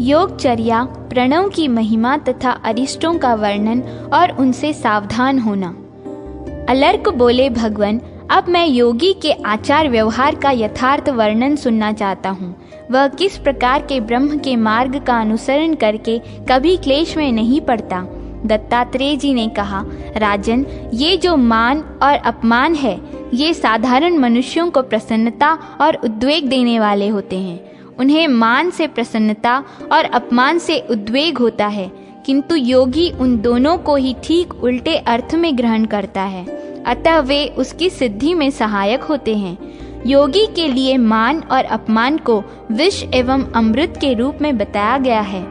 योगचर्या, प्रणव की महिमा तथा अरिष्टों का वर्णन और उनसे सावधान होना। अलर्क बोले, भगवन, अब मैं योगी के आचार व्यवहार का यथार्थ वर्णन सुनना चाहता हूँ। वह किस प्रकार के ब्रह्म के मार्ग का अनुसरण करके कभी क्लेश में नहीं पड़ता। दत्तात्रेय जी ने कहा, राजन, ये जो मान और अपमान है, ये साधारण मनुष्यों को प्रसन्नता और उद्वेग देने वाले होते हैं। उन्हें मान से प्रसन्नता और अपमान से उद्वेग होता है, किंतु योगी उन दोनों को ही ठीक उल्टे अर्थ में ग्रहण करता है, अतः वे उसकी सिद्धि में सहायक होते हैं। योगी के लिए मान और अपमान को विष एवं अमृत के रूप में बताया गया है।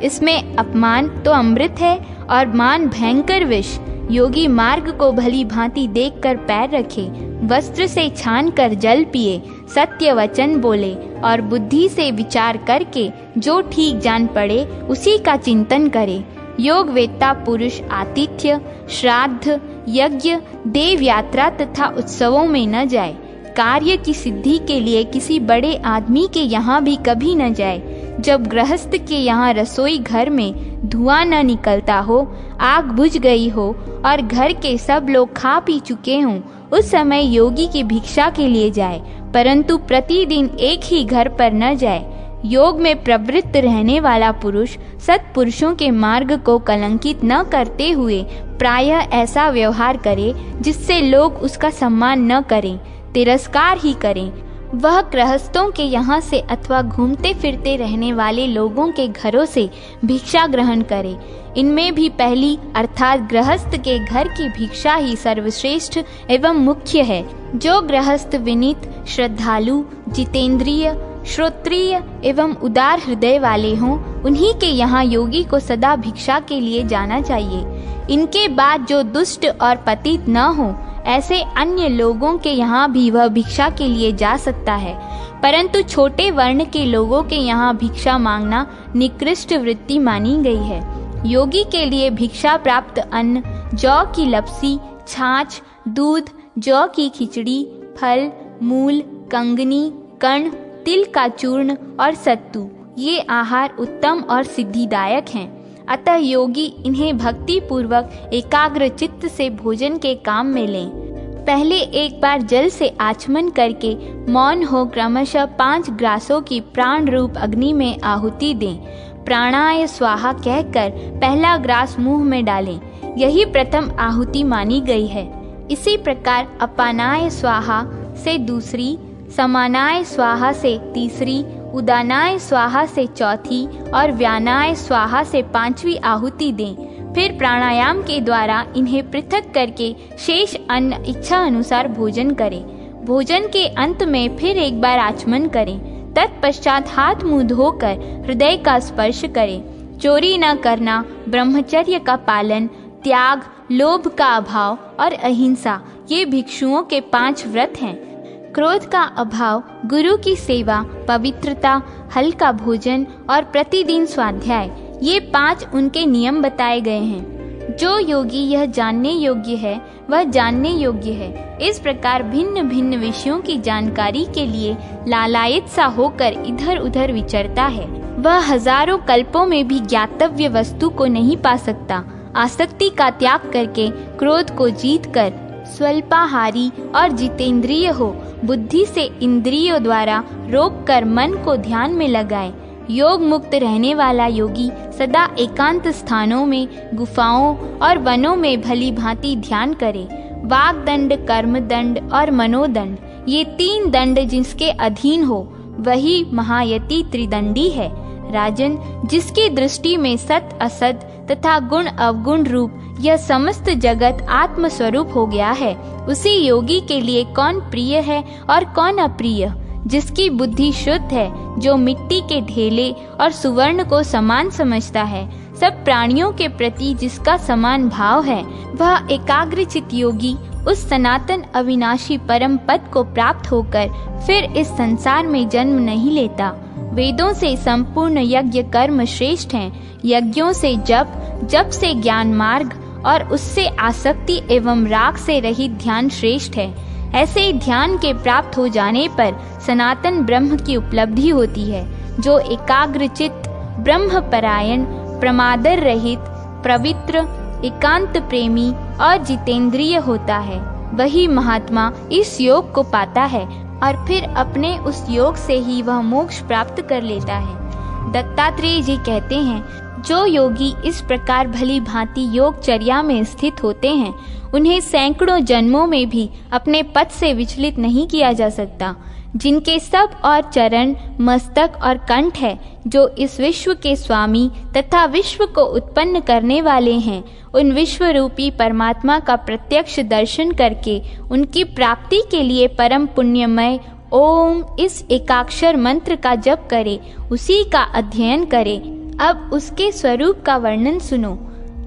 इसमें अपमान तो अमृत है और मान भयंकर विष। योगी मार्ग को भली भांति देखकर पैर रखे, वस्त्र से छान कर जल पिए, सत्य वचन बोले और बुद्धि से विचार करके जो ठीक जान पड़े उसी का चिंतन करे। योग वेत्ता पुरुष आतिथ्य, श्राद्ध, यज्ञ, देव यात्रा तथा उत्सवों में न जाए। कार्य की सिद्धि के लिए किसी बड़े आदमी के यहाँ भी कभी न जाए। जब गृहस्थ के यहाँ रसोई घर में धुआं न निकलता हो, आग बुझ गई हो और घर के सब लोग खा पी चुके हों, उस समय योगी की भिक्षा के लिए जाए, परंतु प्रतिदिन एक ही घर पर न जाए। योग में प्रवृत्त रहने वाला पुरुष सत्पुरुषों के मार्ग को कलंकित न करते हुए प्रायः ऐसा व्यवहार करे जिससे लोग उसका सम्मान न करें, तिरस्कार ही करें। वह गृहस्थों के यहाँ से अथवा घूमते फिरते रहने वाले लोगों के घरों से भिक्षा ग्रहण करे। इनमें भी पहली अर्थात गृहस्थ के घर की भिक्षा ही सर्वश्रेष्ठ एवं मुख्य है। जो गृहस्थ विनीत, श्रद्धालु, जितेंद्रिय, श्रोत्रिय एवं उदार हृदय वाले हों, उन्हीं के यहाँ योगी को सदा भिक्षा के लिए जाना चाहिए। इनके बाद जो दुष्ट और पतित न हो, ऐसे अन्य लोगों के यहाँ भी वह भिक्षा के लिए जा सकता है, परंतु छोटे वर्ण के लोगों के यहाँ भिक्षा मांगना निकृष्ट वृत्ति मानी गई है। योगी के लिए भिक्षा प्राप्त अन्न जौ की लपसी, छाछ, दूध, जौ की खिचड़ी, फल, मूल, कंगनी, कर्ण, तिल का चूर्ण और सत्तू, ये आहार उत्तम और सिद्धिदायक हैं। अतः योगी इन्हें भक्ति पूर्वक एकाग्र चित्त से भोजन के काम में लें। पहले एक बार जल से आचमन करके मौन हो क्रमशः 5 ग्रासों की प्राण रूप अग्नि में आहुति दें। प्राणाय स्वाहा कहकर पहला ग्रास मुंह में डालें। यही प्रथम आहुति मानी गई है। इसी प्रकार अपानाय स्वाहा से दूसरी, समानाय स्वाहा से तीसरी, उदानाय स्वाहा से चौथी और व्यानाय स्वाहा से 5वीं आहुति दें। फिर प्राणायाम के द्वारा इन्हें पृथक करके शेष अन्न इच्छा अनुसार भोजन करें। भोजन के अंत में फिर एक बार आचमन करें। तत्पश्चात हाथ मुंह धोकर हृदय का स्पर्श करें। चोरी न करना, ब्रह्मचर्य का पालन, त्याग, लोभ का अभाव और अहिंसा, ये भिक्षुओं के 5 व्रत हैं। क्रोध का अभाव, गुरु की सेवा, पवित्रता, हल्का भोजन और प्रतिदिन स्वाध्याय, ये 5 उनके नियम बताए गए हैं। जो योगी यह जानने योग्य है वह जानने योग्य है। इस प्रकार भिन्न भिन्न विषयों की जानकारी के लिए लालायित सा होकर इधर उधर विचरता है। वह हजारों कल्पों में भी ज्ञातव्य वस्तु को नहीं पा सकता। आसक्ति का त्याग करके क्रोध को जीतकर स्वल्पाहारी और जितेंद्रिय हो, बुद्धि से इंद्रियों द्वारा रोककर मन को ध्यान में लगाए। योग मुक्त रहने वाला योगी सदा एकांत स्थानों में, गुफाओं और वनों में भली भांति ध्यान करे। वाग दंड, कर्म दंड और मनोदंड, ये 3 दंड जिसके अधीन हो वही महायति त्रिदंडी है। राजन, जिसकी दृष्टि में सत असत तथा गुण अवगुण रूप यह समस्त जगत आत्म स्वरूप हो गया है, उसी योगी के लिए कौन प्रिय है और कौन अप्रिय। जिसकी बुद्धि शुद्ध है, जो मिट्टी के ढेले और सुवर्ण को समान समझता है, सब प्राणियों के प्रति जिसका समान भाव है, वह एकाग्रचित योगी उस सनातन अविनाशी परम पद को प्राप्त होकर फिर इस संसार में जन्म नहीं लेता। वेदों से संपूर्ण यज्ञ कर्म श्रेष्ठ हैं। यज्ञों से जप, जप से ज्ञान मार्ग और उससे आसक्ति एवं राग से रहित ध्यान श्रेष्ठ है। ऐसे ध्यान के प्राप्त हो जाने पर सनातन ब्रह्म की उपलब्धि होती है। जो एकाग्रचित्त ब्रह्मपरायण, प्रमादर रहित, पवित्र, एकांत प्रेमी और जितेंद्रिय होता है, वही महात्मा इस योग को पाता है और फिर अपने उस योग से ही वह मोक्ष प्राप्त कर लेता है। दत्तात्रेय जी कहते हैं, जो योगी इस प्रकार भली भांति योगचर्या में स्थित होते हैं, उन्हें सैकड़ों जन्मों में भी अपने पद से विचलित नहीं किया जा सकता। जिनके सब और चरण, मस्तक और कंठ है, जो इस विश्व के स्वामी तथा विश्व को उत्पन्न करने वाले हैं, उन विश्व रूपी परमात्मा का प्रत्यक्ष दर्शन करके उनकी प्राप्ति के लिए परम पुण्यमय ओम इस एकाक्षर मंत्र का जप करे, उसी का अध्ययन करे। अब उसके स्वरूप का वर्णन सुनो।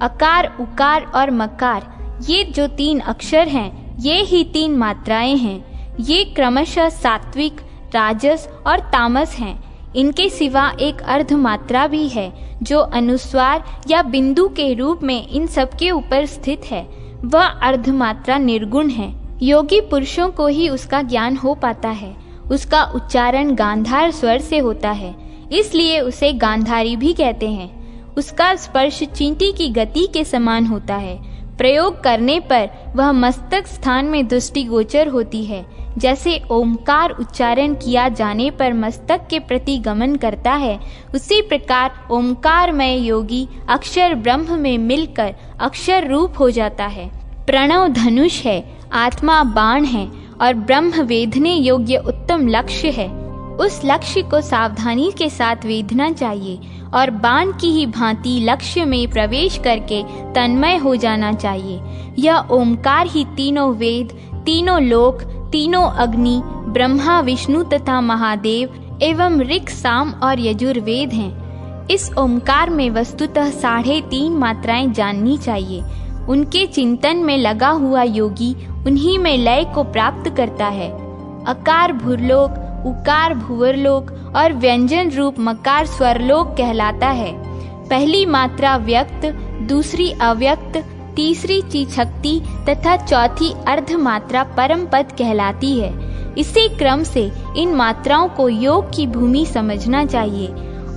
अकार, उकार और मकार, ये जो 3 अक्षर हैं, ये ही 3 मात्राएं हैं। ये क्रमशः सात्विक, राजस और तामस हैं। इनके सिवा एक अर्ध मात्रा भी है, जो अनुस्वार या बिंदु के रूप में इन सबके ऊपर स्थित है। वह अर्ध मात्रा निर्गुण है। योगी पुरुषों को ही उसका ज्ञान हो पाता है। उसका उच्चारण गांधार स्वर से होता है, इसलिए उसे गांधारी भी कहते हैं। उसका स्पर्श चींटी की गति के समान होता है। प्रयोग करने पर वह मस्तक स्थान में दृष्टिगोचर होती है। जैसे ओमकार उच्चारण किया जाने पर मस्तक के प्रति गमन करता है, उसी प्रकार ओमकारमय योगी अक्षर ब्रह्म में मिलकर अक्षर रूप हो जाता है। प्रणव धनुष है, आत्मा बाण है और ब्रह्म वेधने योग्य उत्तम लक्ष्य है। उस लक्ष्य को सावधानी के साथ वेधना चाहिए और बाण की ही भांति लक्ष्य में प्रवेश करके तन्मय हो जाना चाहिए। यह ओमकार ही तीनों वेद, तीनों लोक, तीनों अग्नि, ब्रह्मा, विष्णु तथा महादेव एवं ऋक्, साम और यजुर्वेद हैं। इस ओमकार में वस्तुतः 3.5 मात्राएं जाननी चाहिए। उनके चिंतन में लगा हुआ योगी उन्हीं में लय को प्राप्त करता है। अकार भूरलोक, उकार भुवरलोक और व्यंजन रूप मकार स्वरलोक कहलाता है। पहली मात्रा व्यक्त, दूसरी अव्यक्त, तीसरी चीछक्ति तथा चौथी अर्ध मात्रा परम पद कहलाती है। इसी क्रम से इन मात्राओं को योग की भूमि समझना चाहिए।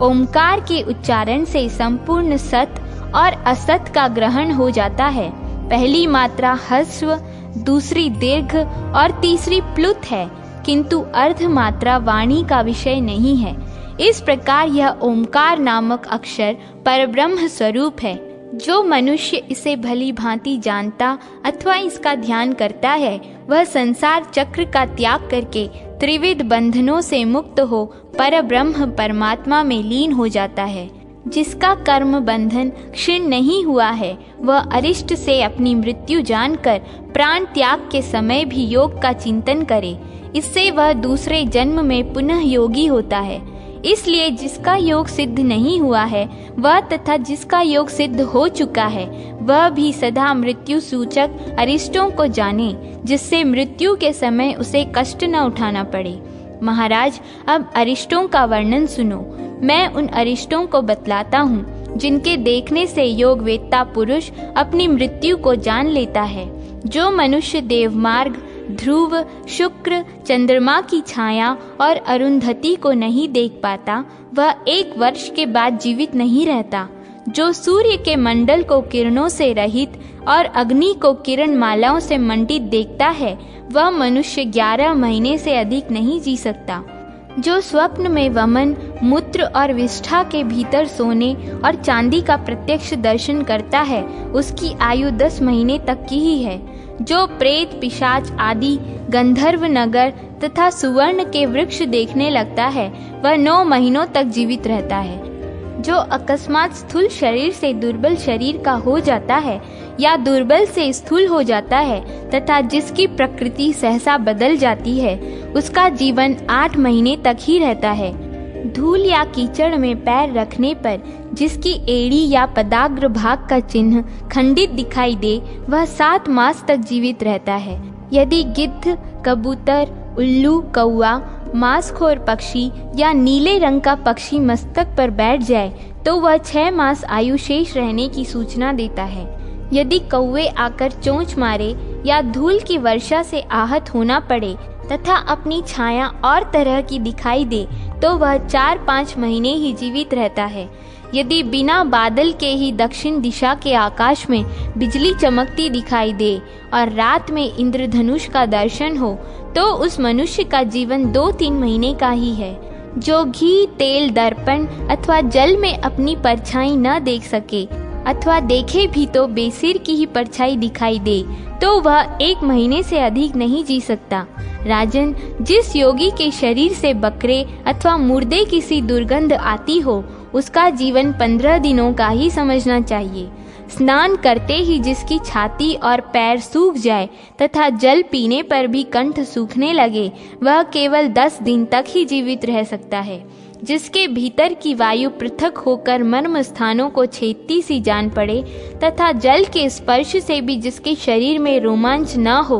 ओमकार के उच्चारण से संपूर्ण सत और असत का ग्रहण हो जाता है। पहली मात्रा ह्रस्व, दूसरी दीर्घ और तीसरी प्लुत है, किंतु अर्ध मात्रा वाणी का विषय नहीं है। इस प्रकार यह ओमकार नामक अक्षर परब्रह्म स्वरूप है। जो मनुष्य इसे भली भांति जानता अथवा इसका ध्यान करता है, वह संसार चक्र का त्याग करके त्रिविध बंधनों से मुक्त हो परब्रह्म परमात्मा में लीन हो जाता है। जिसका कर्म बंधन क्षीण नहीं हुआ है, वह अरिष्ट से अपनी मृत्यु जानकर प्राण त्याग के समय भी योग का चिंतन करे। इससे वह दूसरे जन्म में पुनः योगी होता है। इसलिए जिसका योग सिद्ध नहीं हुआ है वह तथा जिसका योग सिद्ध हो चुका है वह भी सदा मृत्यु सूचक अरिष्टों को जाने, जिससे मृत्यु के समय उसे कष्ट न उठाना पड़े। महाराज, अब अरिष्टों का वर्णन सुनो। मैं उन अरिष्टों को बतलाता हूँ जिनके देखने से योग वेत्ता पुरुष अपनी मृत्यु को जान लेता है। जो मनुष्य देवमार्ग, ध्रुव, शुक्र, चंद्रमा की छाया और अरुंधति को नहीं देख पाता, वह 1 वर्ष के बाद जीवित नहीं रहता। जो सूर्य के मंडल को किरणों से रहित और अग्नि को किरण मालाओं से मंडित देखता है, वह मनुष्य 11 महीने से अधिक नहीं जी सकता। जो स्वप्न में वमन, मूत्र और विष्ठा के भीतर सोने और चांदी का प्रत्यक्ष दर्शन करता है, उसकी आयु 10 महीने तक की ही है। जो प्रेत, पिशाच आदि गंधर्व नगर तथा सुवर्ण के वृक्ष देखने लगता है, वह 9 महीनों तक जीवित रहता है। जो अकस्मात स्थूल शरीर से दुर्बल शरीर का हो जाता है या दुर्बल से स्थूल हो जाता है तथा जिसकी प्रकृति सहसा बदल जाती है, उसका जीवन 8 महीने तक ही रहता है। धूल या कीचड़ में पैर रखने पर जिसकी एड़ी या पदाग्र भाग का चिन्ह खंडित दिखाई दे, वह 7 मास तक जीवित रहता है। यदि गिद्ध, कबूतर, उल्लू, कौवा, मांसखोर पक्षी या नीले रंग का पक्षी मस्तक पर बैठ जाए तो वह 6 मास आयु शेष रहने की सूचना देता है। यदि कौवे आकर चोंच मारे या धूल की वर्षा से आहत होना पड़े तथा अपनी छाया और तरह की दिखाई दे तो वह 4-5 महीने ही जीवित रहता है। यदि बिना बादल के ही दक्षिण दिशा के आकाश में बिजली चमकती दिखाई दे और रात में इंद्रधनुष का दर्शन हो तो उस मनुष्य का जीवन 2-3 महीने का ही है। जो घी, तेल, दर्पण अथवा जल में अपनी परछाई न देख सके अथवा देखे भी तो बेसिर की ही परछाई दिखाई दे तो वह 1 महीने से अधिक नहीं जी सकता। राजन, जिस योगी के शरीर से बकरे अथवा मुर्दे किसी दुर्गंध आती हो उसका जीवन 15 दिनों का ही समझना चाहिए। स्नान करते ही जिसकी छाती और पैर सूख जाए तथा जल पीने पर भी कंठ सूखने लगे वह केवल 10 दिन तक ही जीवित रह सकता है। जिसके भीतर की वायु पृथक होकर मर्म स्थानों को छेदती सी जान पड़े तथा जल के स्पर्श से भी जिसके शरीर में रोमांच न हो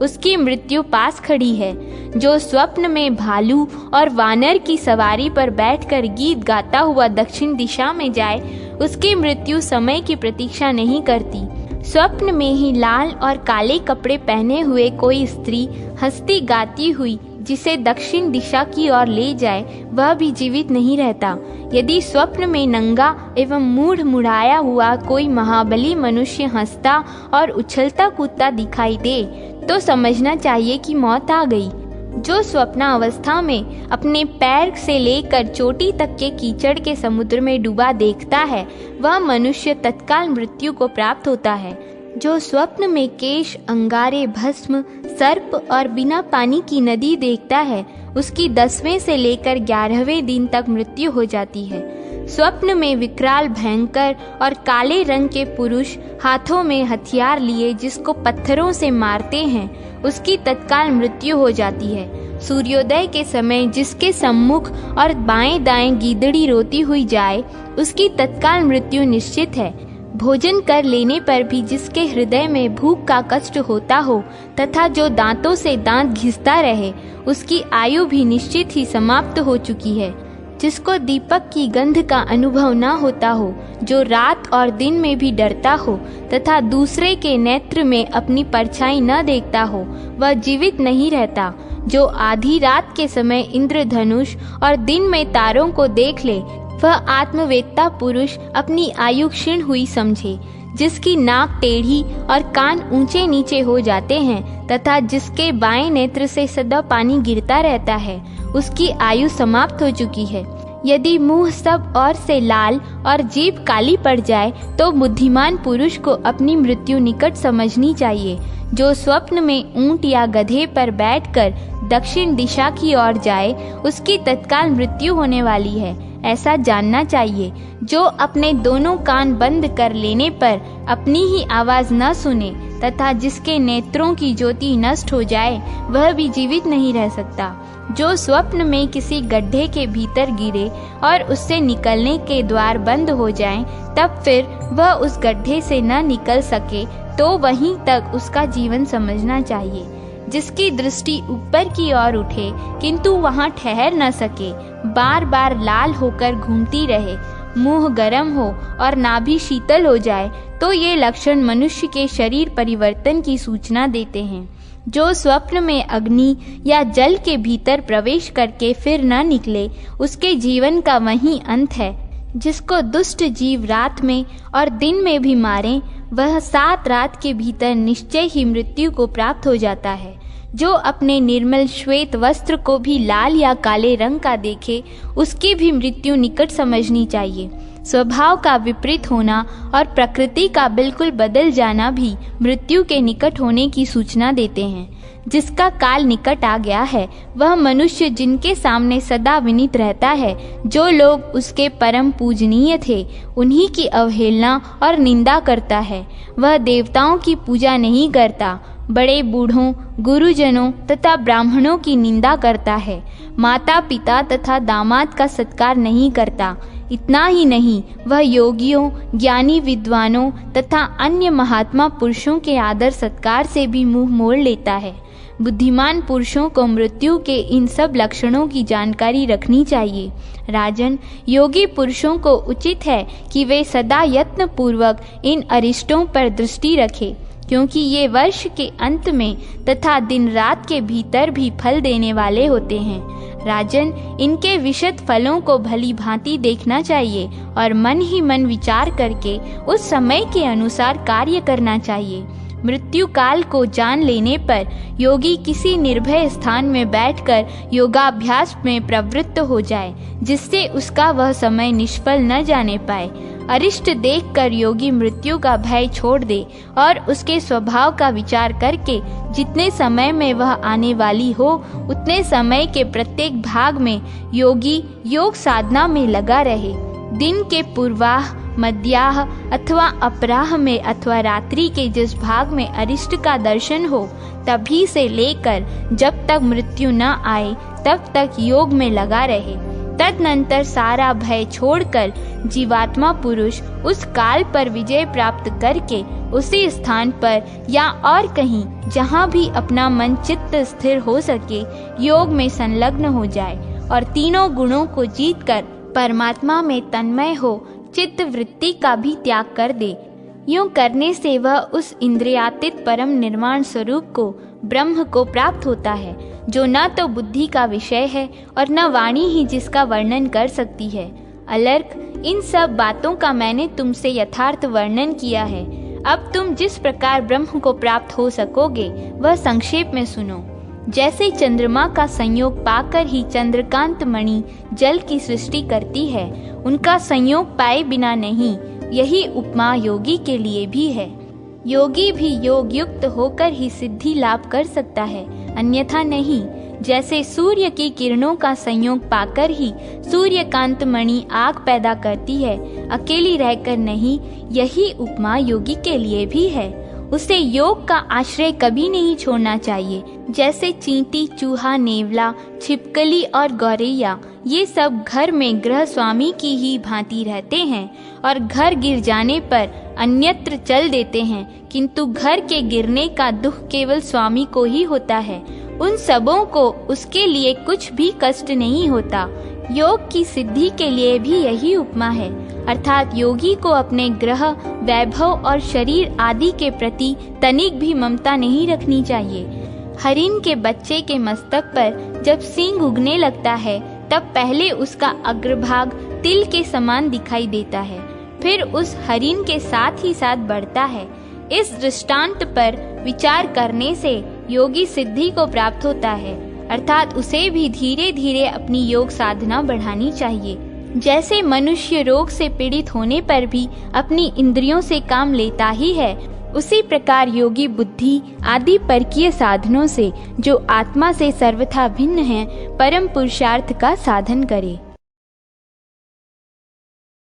उसकी मृत्यु पास खड़ी है। जो स्वप्न में भालू और वानर की सवारी पर बैठकर गीत गाता हुआ दक्षिण दिशा में जाए उसकी मृत्यु समय की प्रतीक्षा नहीं करती। स्वप्न में ही लाल और काले कपड़े पहने हुए कोई स्त्री हंसती गाती हुई जिसे दक्षिण दिशा की ओर ले जाए वह भी जीवित नहीं रहता। यदि स्वप्न में नंगा एवं मूढ़ मुड़ाया हुआ कोई महाबली मनुष्य हंसता और उछलता कूदता दिखाई दे तो समझना चाहिए कि मौत आ गई। जो स्वप्नावस्था में अपने पैर से लेकर चोटी तक के कीचड़ के समुद्र में डूबा देखता है वह मनुष्य तत्काल मृत्यु को प्राप्त होता है। जो स्वप्न में केश, अंगारे, भस्म, सर्प और बिना पानी की नदी देखता है उसकी 10वें से लेकर 11वें दिन तक मृत्यु हो जाती है। स्वप्न में विकराल, भयंकर और काले रंग के पुरुष हाथों में हथियार लिए जिसको पत्थरों से मारते हैं उसकी तत्काल मृत्यु हो जाती है। सूर्योदय के समय जिसके सम्मुख और बाएं दाएं गीदड़ी रोती हुई जाए उसकी तत्काल मृत्यु निश्चित है। भोजन कर लेने पर भी जिसके हृदय में भूख का कष्ट होता हो तथा जो दांतों से दांत घिसता रहे उसकी आयु भी निश्चित ही समाप्त हो चुकी है। जिसको दीपक की गंध का अनुभव न होता हो, जो रात और दिन में भी डरता हो तथा दूसरे के नेत्र में अपनी परछाई न देखता हो वह जीवित नहीं रहता। जो आधी रात के समय इंद्रधनुष और दिन में तारों को देख ले वह आत्मवेत्ता पुरुष अपनी आयु क्षीण हुई समझे। जिसकी नाक टेढ़ी और कान ऊंचे नीचे हो जाते हैं तथा जिसके बाएं नेत्र से सदा पानी गिरता रहता है उसकी आयु समाप्त हो चुकी है। यदि मुंह सब ओर से लाल और जीभ काली पड़ जाए तो बुद्धिमान पुरुष को अपनी मृत्यु निकट समझनी चाहिए। जो स्वप्न में ऊंट या गधे पर बैठकर दक्षिण दिशा की ओर जाए उसकी तत्काल मृत्यु होने वाली है, ऐसा जानना चाहिए। जो अपने दोनों कान बंद कर लेने पर अपनी ही आवाज न सुने तथा जिसके नेत्रों की ज्योति नष्ट हो जाए वह भी जीवित नहीं रह सकता। जो स्वप्न में किसी गड्ढे के भीतर गिरे और उससे निकलने के द्वार बंद हो जाएं, तब फिर वह उस गड्ढे से न निकल सके तो वहीं तक उसका जीवन समझना चाहिए। जिसकी दृष्टि ऊपर की ओर उठे किंतु वहां ठहर न सके, बार बार लाल होकर घूमती रहे, मुंह गर्म हो और नाभि शीतल हो जाए तो ये लक्षण मनुष्य के शरीर परिवर्तन की सूचना देते हैं। जो स्वप्न में अग्नि या जल के भीतर प्रवेश करके फिर न निकले उसके जीवन का वही अंत है। जिसको दुष्ट जीव रात में और दिन में भी मारे वह 7 रात के भीतर निश्चय ही मृत्यु को प्राप्त हो जाता है। जो अपने निर्मल श्वेत वस्त्र को भी लाल या काले रंग का देखे उसकी भी मृत्यु निकट समझनी चाहिए। स्वभाव का विपरीत होना और प्रकृति का बिल्कुल बदल जाना भी मृत्यु के निकट होने की सूचना देते हैं। जिसका काल निकट आ गया है वह मनुष्य जिनके सामने सदा विनीत रहता है, जो लोग उसके परम पूजनीय थे उन्हीं की अवहेलना और निंदा करता है। वह देवताओं की पूजा नहीं करता, बड़े बूढ़ों, गुरुजनों तथा ब्राह्मणों की निंदा करता है, माता पिता तथा दामाद का सत्कार नहीं करता। इतना ही नहीं, वह योगियों, ज्ञानी विद्वानों तथा अन्य महात्मा पुरुषों के आदर सत्कार से भी मुंह मोड़ लेता है। बुद्धिमान पुरुषों को मृत्यु के इन सब लक्षणों की जानकारी रखनी चाहिए। राजन, योगी पुरुषों को उचित है कि वे सदा यत्न पूर्वक इन अरिष्टों पर दृष्टि रखें। क्योंकि ये वर्ष के अंत में तथा दिन रात के भीतर भी फल देने वाले होते हैं। राजन, इनके विशद फलों को भली भांति देखना चाहिए और मन ही मन विचार करके उस समय के अनुसार कार्य करना चाहिए। मृत्यु काल को जान लेने पर योगी किसी निर्भय स्थान में बैठकर योगाभ्यास में प्रवृत्त हो जाए, जिससे उसका वह समय निष्फल न जाने पाए। अरिष्ट देखकर योगी मृत्यु का भय छोड़ दे और उसके स्वभाव का विचार करके जितने समय में वह आने वाली हो उतने समय के प्रत्येक भाग में योगी योग साधना में लगा रहे। दिन के पूर्वाह, मध्याह अथवा अपराह में अथवा रात्रि के जिस भाग में अरिष्ट का दर्शन हो तभी से लेकर जब तक मृत्यु न आए तब तक योग में लगा रहे। तदनंतर सारा भय छोड़कर जीवात्मा पुरुष उस काल पर विजय प्राप्त करके उसी स्थान पर या और कहीं जहाँ भी अपना मन चित्त स्थिर हो सके योग में संलग्न हो जाए और तीनों गुणों को जीतकर परमात्मा में तन्मय हो चित्त वृत्ति का भी त्याग कर दे। यूं करने से वह उस इंद्रियातीत परम निर्वाण स्वरूप को, ब्रह्म को प्राप्त होता है, जो न तो बुद्धि का विषय है और न वाणी ही जिसका वर्णन कर सकती है। अलर्क, इन सब बातों का मैंने तुमसे यथार्थ वर्णन किया है। अब तुम जिस प्रकार ब्रह्म को प्राप्त हो सकोगे वह संक्षेप में सुनो। जैसे चंद्रमा का संयोग पाकर ही चंद्रकांत मणि जल की सृष्टि करती है, उनका संयोग पाए बिना नहीं, यही उपमा योगी के लिए भी है। योगी भी योग युक्त होकर ही सिद्धि लाभ कर सकता है, अन्यथा नहीं। जैसे सूर्य की किरणों का संयोग पाकर ही सूर्यकांत मणि आग पैदा करती है, अकेली रहकर नहीं, यही उपमा योगी के लिए भी है। उसे योग का आश्रय कभी नहीं छोड़ना चाहिए। जैसे चींटी, चूहा, नेवला, छिपकली और गौरैया ये सब घर में गृह स्वामी की ही भांति रहते हैं और घर गिर जाने पर अन्यत्र चल देते हैं, किंतु घर के गिरने का दुख केवल स्वामी को ही होता है। उन सबों को उसके लिए कुछ भी कष्ट नहीं होता। योग की सिद्धि के लिए भी यही उपमा है, अर्थात योगी को अपने ग्रह, वैभव और शरीर आदि के प्रति तनिक भी ममता नहीं रखनी चाहिए। हरिण के बच्चे के मस्तक पर जब सींग उगने लगता है तब पहले उसका अग्रभाग तिल के समान दिखाई देता है, फिर उस हरिण के साथ ही साथ बढ़ता है। इस दृष्टांत पर विचार करने से योगी सिद्धि को प्राप्त होता है, अर्थात उसे भी धीरे धीरे अपनी योग साधना बढ़ानी चाहिए। जैसे मनुष्य रोग से पीड़ित होने पर भी अपनी इंद्रियों से काम लेता ही है, उसी प्रकार योगी बुद्धि आदि परकीय साधनों से, जो आत्मा से सर्वथा भिन्न हैं, परम पुरुषार्थ का साधन करे।